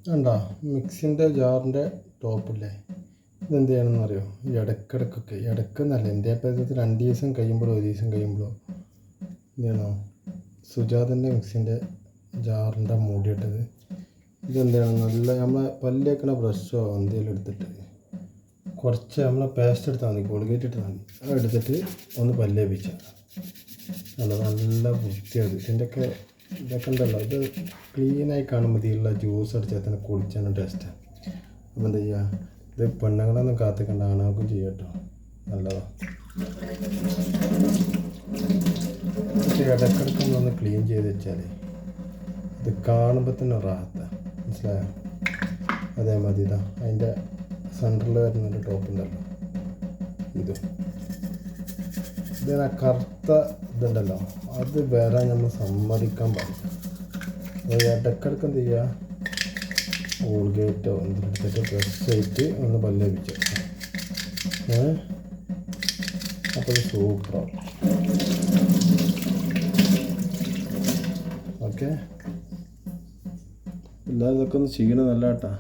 കണ്ടോ മിക്സിൻ്റെ ജാറിൻ്റെ ടോപ്പില്ലേ ഇതെന്ത് ചെയ്യണമെന്ന് അറിയോ? ഇടയ്ക്കെന്നല്ല എൻ്റെ അപ്പോഴത്തെ 2 ദിവസം കഴിയുമ്പോഴോ 1 ദിവസം കഴിയുമ്പോഴോ എന്ത് ചെയ്യണോ സുജാതൻ്റെ മിക്സിൻ്റെ ജാറിൻ്റെ മൂടിയിട്ടത് ഇതെന്ത് ചെയ്യണം നല്ല നമ്മളെ പല്ല് തേക്കണ ബ്രഷോ എന്തെങ്കിലും എടുത്തിട്ട് കുറച്ച് നമ്മളെ പേസ്റ്റ് എടുത്താൽ മതി, കോൾഗേറ്റ് എടുത്താൽ മതി. അത് എടുത്തിട്ട് ഒന്ന് പല്ലേപ്പിച്ചാൽ നല്ല വൃത്തിയാകും. ഇതൊക്കെ ഉണ്ടല്ലോ, ഇത് ക്ലീനായി കാണുമ്പോൾ ഇതിലുള്ള ജ്യൂസ് അടിച്ചാൽ തന്നെ കുടിച്ചാണ് ടേസ്റ്റാണ്. അപ്പോൾ എന്താ ചെയ്യുക, ഇത് പെണ്ണുങ്ങളൊന്നും കാത്തിക്കണ്ട, ആണുങ്ങൾക്കും ചെയ്യാം കേട്ടോ, നല്ലതാണ്. ഇടയ്ക്കിടയ്ക്ക് നമ്മളൊന്ന് ക്ലീൻ ചെയ്ത് വെച്ചാൽ ഇത് കാണുമ്പോൾ തന്നെ റാഹത്താണ്, മനസ്സിലായോ? അതേമാതിരി ഇതാ അതിൻ്റെ സെൻറ്ററിൽ വരുന്നൊരു ടോപ്പുണ്ടല്ലോ, ഇതിനാ കറുത്ത ഇതുണ്ടല്ലോ, അത് വരാൻ നമ്മൾ സമ്മതിക്കാൻ പാടില്ല. അപ്പോൾ ഇടയ്ക്കിടയ്ക്ക് എന്ത് ചെയ്യുക, കോൾഗേറ്റോ എന്തെടുത്തിട്ട് ബ്രഷ് ചെയ്തിട്ട് ഒന്ന് പല്ലേപ്പിച്ചു. അപ്പോൾ ഇത് സൂപ്പറാവും. ഓക്കെ, എല്ലാവരും ഇതൊക്കെ ഒന്ന് ചെയ്യണം, നല്ല കേട്ടാ.